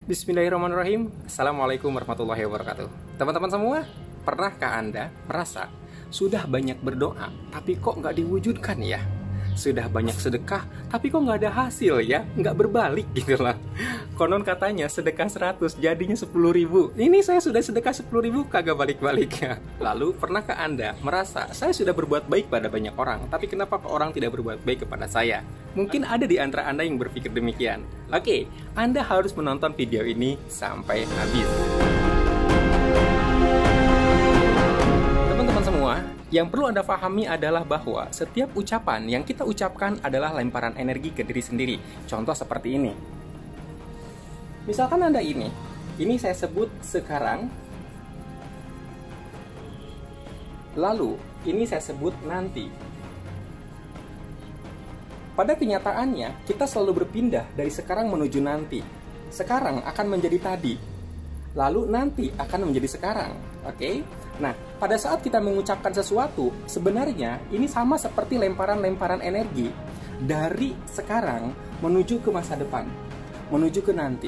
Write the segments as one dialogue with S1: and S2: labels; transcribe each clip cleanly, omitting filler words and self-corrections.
S1: Bismillahirrahmanirrahim. Assalamualaikum warahmatullahi wabarakatuh. Teman-teman semua, pernahkah Anda merasa sudah banyak berdoa tapi kok nggak diwujudkan ya? Sudah banyak sedekah tapi kok nggak ada hasil ya? Nggak berbalik gitu lah. Konon katanya sedekah 100 jadinya 10.000. Ini saya sudah sedekah 10.000 kagak balik-balik ya. Lalu pernahkah Anda merasa saya sudah berbuat baik pada banyak orang tapi kenapa orang tidak berbuat baik kepada saya? Mungkin ada di antara Anda yang berpikir demikian. Oke, Anda harus menonton video ini sampai habis. Teman-teman semua, yang perlu Anda pahami adalah bahwa setiap ucapan yang kita ucapkan adalah lemparan energi ke diri sendiri. Contoh seperti ini. Misalkan Anda ini saya sebut sekarang, lalu ini saya sebut nanti. Pada kenyataannya, kita selalu berpindah dari sekarang menuju nanti. Sekarang akan menjadi tadi, lalu nanti akan menjadi sekarang. Oke? Nah, pada saat kita mengucapkan sesuatu, sebenarnya ini sama seperti lemparan-lemparan energi dari sekarang menuju ke masa depan, menuju ke nanti.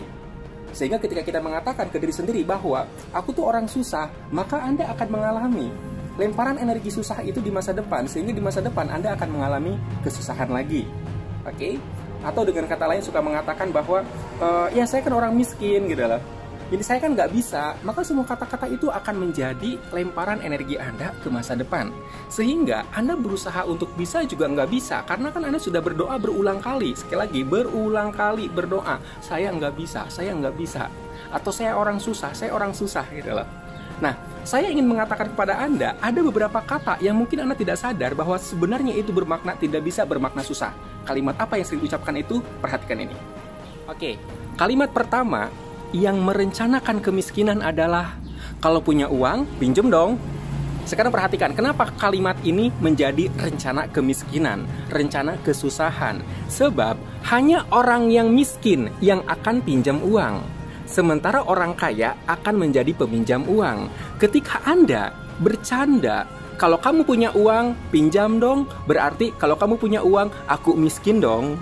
S1: Sehingga ketika kita mengatakan ke diri sendiri bahwa aku tuh orang susah, maka Anda akan mengalami lemparan energi susah itu di masa depan, sehingga di masa depan Anda akan mengalami kesusahan lagi. Oke? Atau dengan kata lain suka mengatakan bahwa ya saya kan orang miskin gitu loh. Ini saya kan nggak bisa, maka semua kata-kata itu akan menjadi lemparan energi Anda ke masa depan. Sehingga Anda berusaha untuk bisa juga nggak bisa, karena kan Anda sudah berdoa berulang kali. Sekali lagi, berulang kali berdoa, saya nggak bisa. Atau saya orang susah gitu loh. Nah, saya ingin mengatakan kepada Anda, ada beberapa kata yang mungkin Anda tidak sadar bahwa sebenarnya itu bermakna tidak bisa, bermakna susah. Kalimat apa yang sering diucapkan itu? Perhatikan ini. Oke, kalimat pertama yang merencanakan kemiskinan adalah kalau punya uang, pinjem dong. Sekarang perhatikan, kenapa kalimat ini menjadi rencana kemiskinan, rencana kesusahan? Sebab hanya orang yang miskin yang akan pinjam uang, sementara orang kaya akan menjadi peminjam uang. Ketika Anda bercanda, kalau kamu punya uang, pinjam dong, berarti kalau kamu punya uang, aku miskin dong.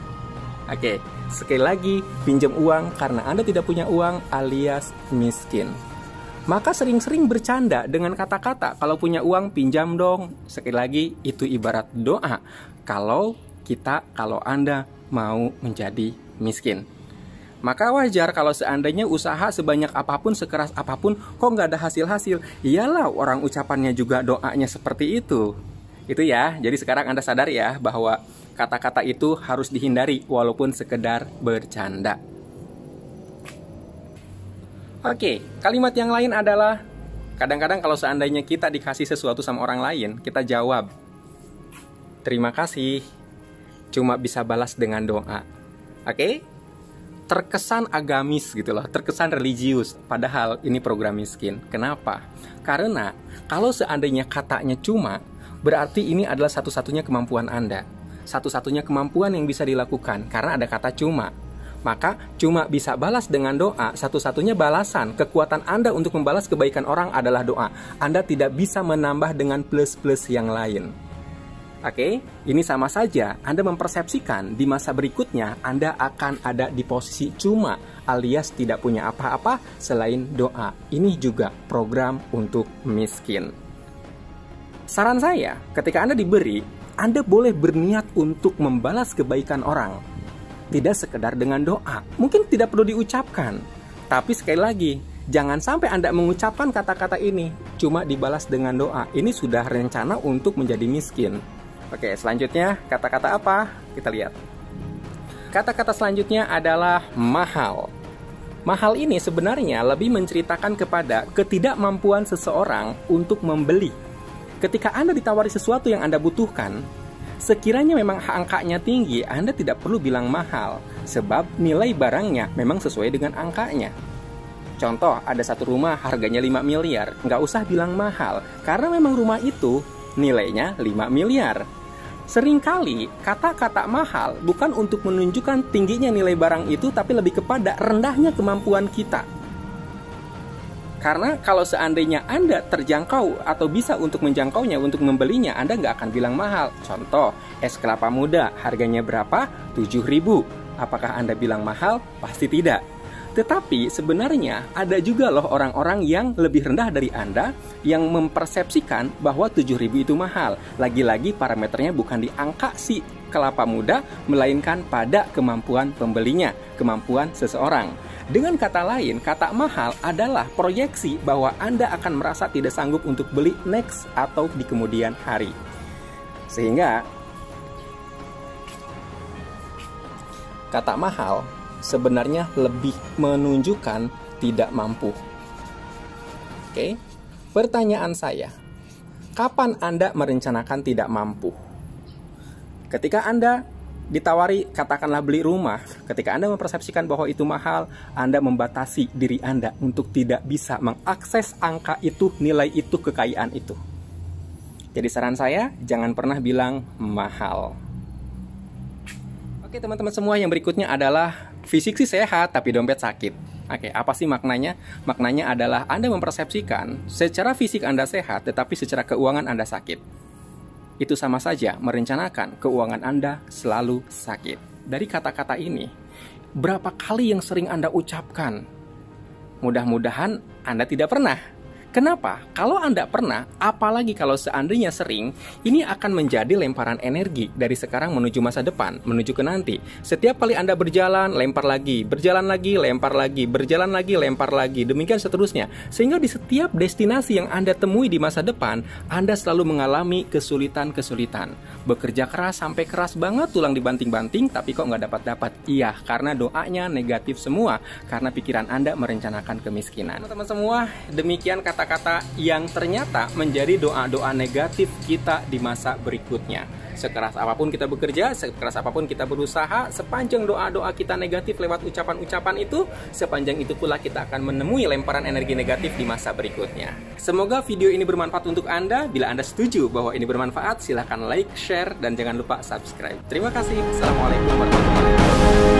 S1: Oke, sekali lagi, pinjam uang karena Anda tidak punya uang alias miskin. Maka sering-sering bercanda dengan kata-kata kalau punya uang pinjam dong. Sekali lagi, itu ibarat doa kalau Anda mau menjadi miskin. Maka wajar kalau seandainya usaha sebanyak apapun, sekeras apapun, kok nggak ada hasil-hasil. Iyalah, orang ucapannya juga doanya seperti itu. Itu ya, jadi sekarang Anda sadar ya bahwa kata-kata itu harus dihindari walaupun sekedar bercanda. Oke, kalimat yang lain adalah kadang-kadang kalau seandainya kita dikasih sesuatu sama orang lain, kita jawab, terima kasih, cuma bisa balas dengan doa. Oke? Terkesan agamis gitu loh, terkesan religius, padahal ini program miskin. Kenapa? Karena kalau seandainya katanya cuma, berarti ini adalah satu-satunya kemampuan Anda. Satu-satunya kemampuan yang bisa dilakukan karena ada kata cuma. Maka cuma bisa balas dengan doa. Satu-satunya balasan kekuatan Anda untuk membalas kebaikan orang adalah doa. Anda tidak bisa menambah dengan plus-plus yang lain. Oke, ini sama saja Anda mempersepsikan di masa berikutnya Anda akan ada di posisi cuma alias tidak punya apa-apa selain doa. Ini juga program untuk miskin. Saran saya, ketika Anda diberi, Anda boleh berniat untuk membalas kebaikan orang. Tidak sekedar dengan doa. Mungkin tidak perlu diucapkan. Tapi sekali lagi, jangan sampai Anda mengucapkan kata-kata ini cuma dibalas dengan doa. Ini sudah rencana untuk menjadi miskin. Oke, selanjutnya kata-kata apa? Kita lihat. Kata-kata selanjutnya adalah mahal. Mahal ini sebenarnya lebih menceritakan kepada ketidakmampuan seseorang untuk membeli. Ketika Anda ditawari sesuatu yang Anda butuhkan, sekiranya memang angkanya tinggi, Anda tidak perlu bilang mahal, sebab nilai barangnya memang sesuai dengan angkanya. Contoh, ada satu rumah harganya 5 miliar, nggak usah bilang mahal, karena memang rumah itu nilainya 5 miliar. Seringkali kata-kata mahal bukan untuk menunjukkan tingginya nilai barang itu, tapi lebih kepada rendahnya kemampuan kita. Karena kalau seandainya Anda terjangkau atau bisa untuk menjangkaunya, untuk membelinya, Anda nggak akan bilang mahal. Contoh, es kelapa muda harganya berapa? 7.000. Apakah Anda bilang mahal? Pasti tidak. Tetapi sebenarnya ada juga loh orang-orang yang lebih rendah dari Anda yang mempersepsikan bahwa 7.000 itu mahal. Lagi-lagi parameternya bukan di angka si kelapa muda, melainkan pada kemampuan pembelinya, kemampuan seseorang. Dengan kata lain, kata mahal adalah proyeksi bahwa Anda akan merasa tidak sanggup untuk beli next atau di kemudian hari. Sehingga kata mahal sebenarnya lebih menunjukkan tidak mampu. Oke, pertanyaan saya, kapan Anda merencanakan tidak mampu? Ketika Anda ditawari, katakanlah beli rumah, ketika Anda mempersepsikan bahwa itu mahal, Anda membatasi diri Anda untuk tidak bisa mengakses angka itu, nilai itu, kekayaan itu. Jadi saran saya, jangan pernah bilang mahal. Oke teman-teman semua, yang berikutnya adalah fisik sih sehat tapi dompet sakit. Oke, apa sih maknanya? Maknanya adalah Anda mempersepsikan secara fisik Anda sehat tetapi secara keuangan Anda sakit. Itu sama saja merencanakan keuangan Anda selalu sakit. Dari kata-kata ini, berapa kali yang sering Anda ucapkan? Mudah-mudahan Anda tidak pernah. Kenapa? Kalau Anda pernah, apalagi kalau seandainya sering, ini akan menjadi lemparan energi dari sekarang menuju masa depan, menuju ke nanti. Setiap kali Anda berjalan, lempar lagi, berjalan lagi, lempar lagi, berjalan lagi, lempar lagi, demikian seterusnya. Sehingga di setiap destinasi yang Anda temui di masa depan, Anda selalu mengalami kesulitan-kesulitan. Bekerja keras sampai keras banget, tulang dibanting-banting, tapi kok nggak dapat-dapat. Iya, karena doanya negatif semua, karena pikiran Anda merencanakan kemiskinan. Teman-teman semua, demikian kata-kata yang ternyata menjadi doa-doa negatif kita di masa berikutnya. Sekeras apapun kita bekerja, sekeras apapun kita berusaha, sepanjang doa-doa kita negatif lewat ucapan-ucapan itu, sepanjang itu pula kita akan menemui lemparan energi negatif di masa berikutnya. Semoga video ini bermanfaat untuk Anda. Bila Anda setuju bahwa ini bermanfaat, silahkan like, share, dan jangan lupa subscribe. Terima kasih. Assalamualaikum warahmatullahi wabarakatuh.